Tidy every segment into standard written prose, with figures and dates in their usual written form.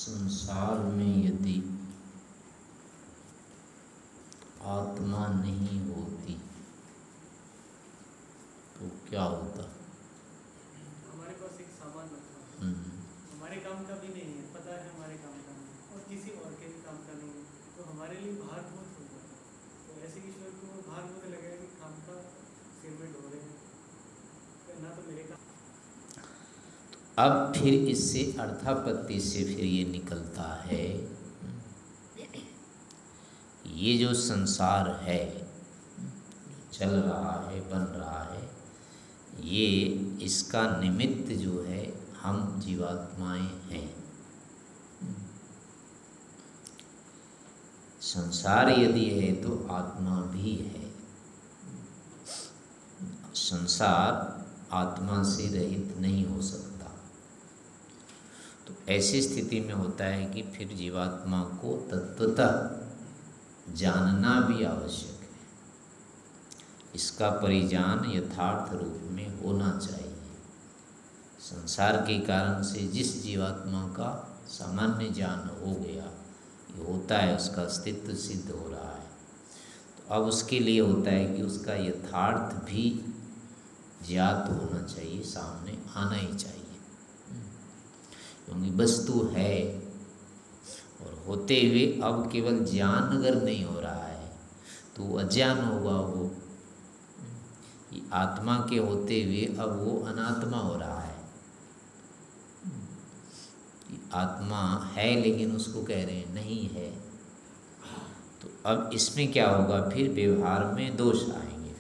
संसार में यदि आत्मा नहीं होती तो क्या होता? हमारे पास एक सामान रखा है, हमारे काम का भी नहीं है, पता है हमारे काम का नहीं और किसी और के भी काम का नहीं है, तो हमारे लिए भार बहुत हो जाता है। तो ऐसे ईश्वर को भार बहुत लगेगा कि काम का सिर में ढो रहे हैं, ना तो मेरे काम। अब फिर इससे अर्थापत्ति से फिर ये निकलता है, ये जो संसार है, चल रहा है, बन रहा है, ये इसका निमित्त जो है हम जीवात्माएं हैं। संसार यदि है तो आत्मा भी है। संसार आत्मा से रहित नहीं हो सकता। तो ऐसी स्थिति में होता है कि फिर जीवात्मा को तत्वतः जानना भी आवश्यक है। इसका परिज्ञान यथार्थ रूप में होना चाहिए। संसार के कारण से जिस जीवात्मा का सामान्य ज्ञान हो गया, ये होता है, उसका अस्तित्व सिद्ध हो रहा है, तो अब उसके लिए होता है कि उसका यथार्थ भी ज्ञात होना चाहिए, सामने आना ही चाहिए। क्योंकि वस्तु है और होते हुए अब केवल ज्ञान अगर नहीं हो रहा है तो अज्ञान होगा। वो आत्मा के होते हुए अब वो अनात्मा हो रहा है। आत्मा है लेकिन उसको कह रहे हैं नहीं है। तो अब इसमें क्या होगा, फिर व्यवहार में दोष आएंगे,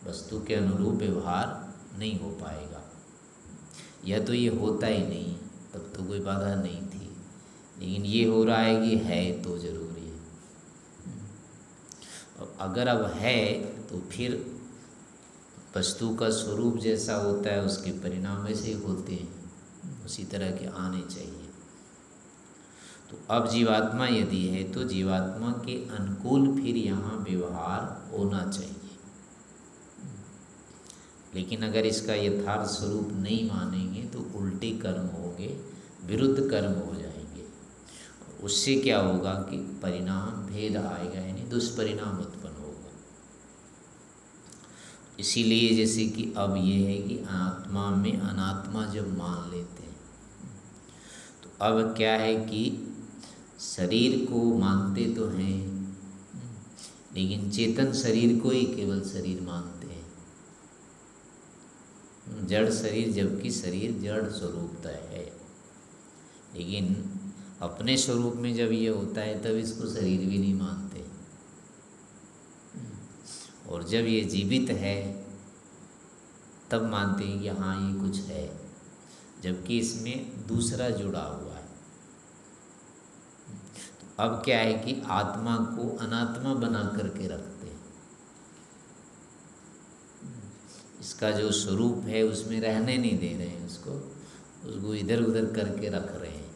वस्तु के अनुरूप व्यवहार नहीं हो पाएगा। या तो ये होता ही नहीं, तब तो कोई बाधा नहीं थी, लेकिन ये हो रहा है कि है तो जरूरी है। और अगर अब है तो फिर वस्तु का स्वरूप जैसा होता है उसके परिणाम वैसे ही होते हैं, उसी तरह के आने चाहिए। तो अब जीवात्मा यदि है तो जीवात्मा के अनुकूल फिर यहाँ व्यवहार होना चाहिए। लेकिन अगर इसका यथार्थ स्वरूप नहीं मानेंगे तो उल्टे कर्म होंगे, विरुद्ध कर्म हो जाएंगे। उससे क्या होगा कि परिणाम भेद आएगा, यानी दुष्परिणाम उत्पन्न होगा। इसीलिए जैसे कि अब ये है कि आत्मा में अनात्मा जब मान लेते हैं तो अब क्या है कि शरीर को मानते तो हैं, लेकिन चेतन शरीर को ही केवल शरीर मानते हैं, जड़ शरीर, जबकि शरीर जड़ स्वरूपता है। लेकिन अपने स्वरूप में जब ये होता है तब इसको शरीर भी नहीं मानते, और जब ये जीवित है तब मानते हैं कि हाँ ये कुछ है, जबकि इसमें दूसरा जुड़ा हुआ है। तो अब क्या है कि आत्मा को अनात्मा बना करके रखते हैं, इसका जो स्वरूप है उसमें रहने नहीं दे रहे हैं, उसको इधर उधर करके रख रहे हैं।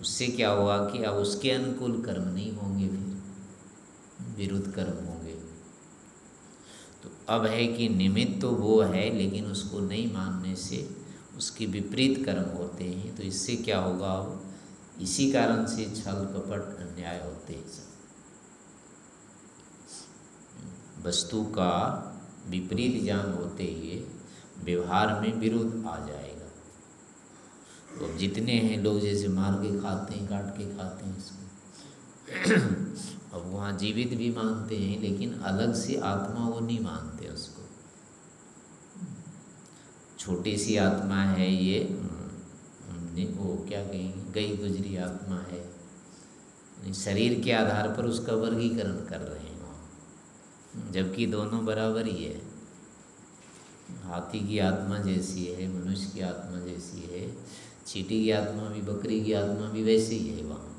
उससे क्या हुआ कि अब उसके अनुकूल कर्म नहीं होंगे, फिर विरुद्ध कर्म होंगे। तो अब है कि निमित्त तो वो है, लेकिन उसको नहीं मानने से उसके विपरीत कर्म होते हैं। तो इससे क्या होगा, इसी कारण से छल कपट अन्याय होते हैं। वस्तु का विपरीत ज्ञान होते हुए व्यवहार में विरोध आ जाएगा। तो जितने हैं लोग जैसे मार के खाते हैं, काट के खाते हैं इसको अब वहाँ जीवित भी मानते हैं, लेकिन अलग से आत्मा वो नहीं मानते उसको। छोटी सी आत्मा है ये, वो क्या कहेंगे, गई गुजरी आत्मा है। शरीर के आधार पर उसका वर्गीकरण कर रहे हैं वहाँ, जबकि दोनों बराबर ही है। हाथी की आत्मा जैसी है, मनुष्य की आत्मा जैसी है, चींटी की आत्मा भी, बकरी की आत्मा भी वैसे ही है वहाँ।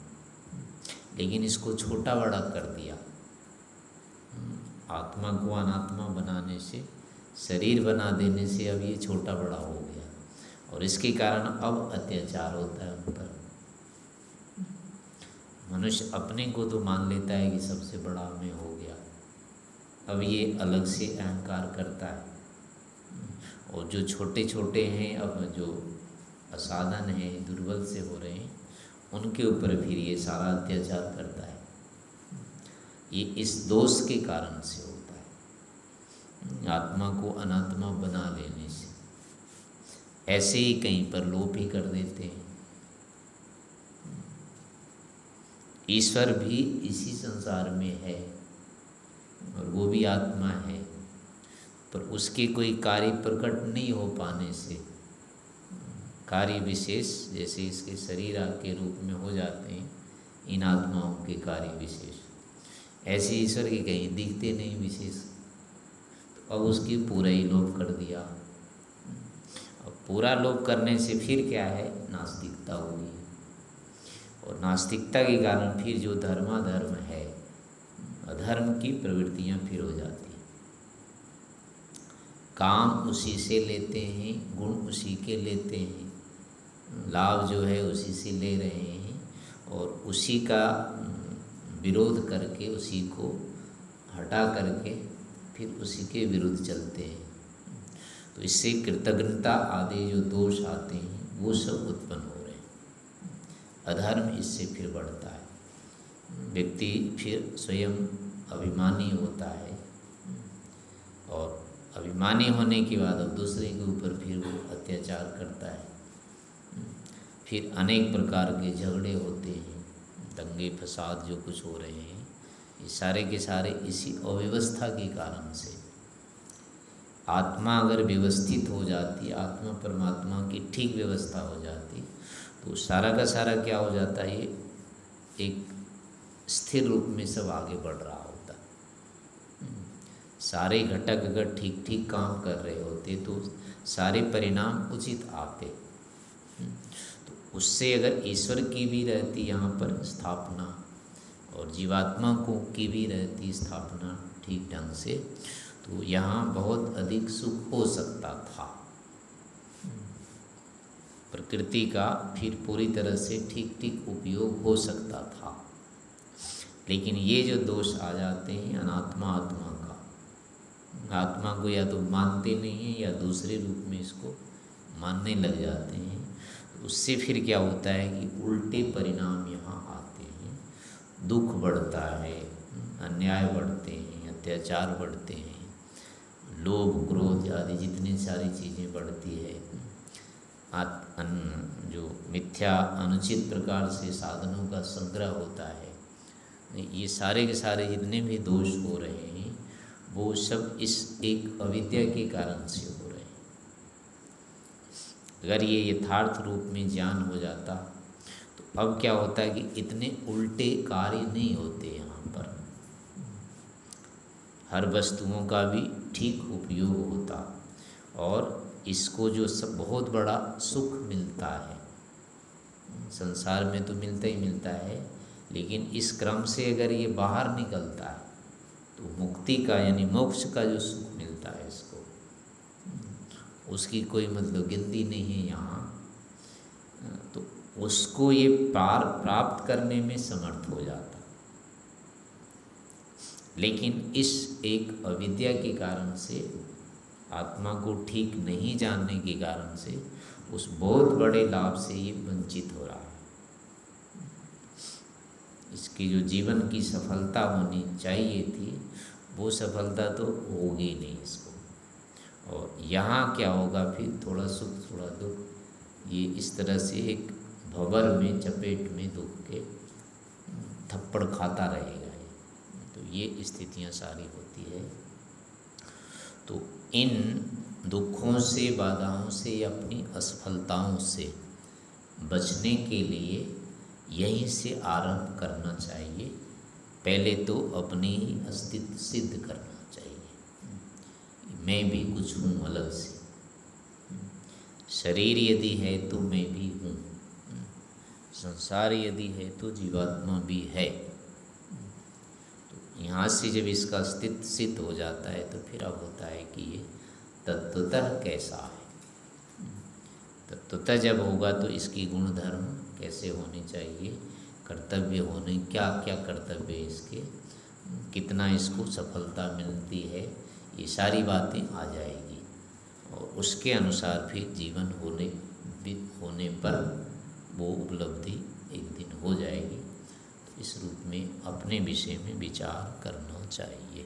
लेकिन इसको छोटा बड़ा कर दिया, आत्मा को अनात्मा बनाने से, शरीर बना देने से अब ये छोटा बड़ा हो गया, और इसके कारण अब अत्याचार होता है उन पर। मनुष्य अपने को तो मान लेता है कि सबसे बड़ा मैं हो गया, अब ये अलग से अहंकार करता है। और जो छोटे छोटे हैं, अब जो असाधन है, दुर्बल से हो रहे हैं, उनके ऊपर फिर ये सारा अत्याचार करता है। ये इस दोष के कारण से होता है, आत्मा को अनात्मा बना लेने से। ऐसे ही कहीं पर लोप ही कर देते हैं। ईश्वर भी इसी संसार में है और वो भी आत्मा है, पर उसके कोई कार्य प्रकट नहीं हो पाने से, कार्य विशेष जैसे इसके शरीर के रूप में हो जाते हैं इन आत्माओं के कार्य विशेष, ऐसे ईश्वर के कहीं दिखते नहीं विशेष। तो अब उसकी पूरा ही लोप कर दिया। अब पूरा लोप करने से फिर क्या है, नास्तिकता होगी, और नास्तिकता के कारण फिर जो धर्माधर्म है, अधर्म की प्रवृत्तियां फिर हो जाती हैं। काम उसी से लेते हैं, गुण उसी के लेते हैं, लाभ जो है उसी से ले रहे हैं, और उसी का विरोध करके, उसी को हटा करके फिर उसी के विरुद्ध चलते हैं। तो इससे कृतज्ञता आदि जो दोष आते हैं वो सब उत्पन्न हो रहे हैं। अधर्म इससे फिर बढ़ता है, व्यक्ति फिर स्वयं अभिमानी होता है, और अभिमानी होने के बाद अब दूसरे के ऊपर फिर वो अत्याचार करता है। फिर अनेक प्रकार के झगड़े होते हैं, दंगे फसाद जो कुछ हो रहे हैं, ये सारे के सारे इसी अव्यवस्था के कारण से। आत्मा अगर व्यवस्थित हो जाती, आत्मा परमात्मा की ठीक व्यवस्था हो जाती, तो सारा का सारा क्या हो जाता है, ये एक स्थिर रूप में सब आगे बढ़ रहा होता। सारे घटक अगर ठीक ठीक काम कर रहे होते तो सारे परिणाम उचित आते। तो उससे अगर ईश्वर की भी रहती यहाँ पर स्थापना, और जीवात्मा को की भी रहती स्थापना ठीक ढंग से, तो यहाँ बहुत अधिक सुख हो सकता था। प्रकृति का फिर पूरी तरह से ठीक ठीक उपयोग हो सकता था। लेकिन ये जो दोष आ जाते हैं अनात्मा आत्मा का, आत्मा को या तो मानते नहीं हैं या दूसरे रूप में इसको मानने लग जाते हैं, उससे फिर क्या होता है कि उल्टे परिणाम यहाँ आते हैं। दुख बढ़ता है, अन्याय बढ़ते हैं, अत्याचार बढ़ते हैं, लोभ क्रोध आदि जितनी सारी चीज़ें बढ़ती है, जो मिथ्या अनुचित प्रकार से साधनों का संग्रह होता है, ये सारे के सारे जितने भी दोष हो रहे हैं वो सब इस एक अविद्या के कारण से हो रहे हैं। अगर ये यथार्थ रूप में ज्ञान हो जाता तो अब क्या होता है कि इतने उल्टे कार्य नहीं होते यहाँ पर, हर वस्तुओं का भी ठीक उपयोग होता, और इसको जो सब बहुत बड़ा सुख मिलता है, संसार में तो मिलता ही मिलता है, लेकिन इस क्रम से अगर ये बाहर निकलता है तो मुक्ति का यानी मोक्ष का जो सुख मिलता है इसको, उसकी कोई मतलब गिनती नहीं है यहाँ। तो उसको ये पार प्राप्त करने में समर्थ हो जाता। लेकिन इस एक अविद्या के कारण से, आत्मा को ठीक नहीं जानने के कारण से, उस बहुत बड़े लाभ से ये वंचित हो रहा है। इसकी जो जीवन की सफलता होनी चाहिए थी वो सफलता तो होगी नहीं इसको। और यहाँ क्या होगा, फिर थोड़ा सुख थोड़ा दुख, ये इस तरह से एक भंवर में चपेट में दुख के थप्पड़ खाता रहेगा। तो ये स्थितियाँ सारी होती है। तो इन दुखों से, बाधाओं से, अपनी असफलताओं से बचने के लिए यहीं से आरंभ करना चाहिए। पहले तो अपनी ही अस्तित्व सिद्ध करना चाहिए, मैं भी कुछ हूँ अलग से। शरीर यदि है तो मैं भी हूँ, संसार यदि है तो जीवात्मा भी है। तो यहाँ से जब इसका अस्तित्व सिद्ध हो जाता है तो फिर अब होता है कि ये तत्वतः कैसा है। तत्वतः जब होगा तो इसकी गुण धर्म कैसे होने चाहिए, कर्तव्य होने, क्या क्या कर्तव्य इसके, कितना इसको सफलता मिलती है, ये सारी बातें आ जाएगी। और उसके अनुसार फिर जीवन होने वो उपलब्धि एक दिन हो जाएगी। तो इस रूप में अपने विषय में विचार करना चाहिए।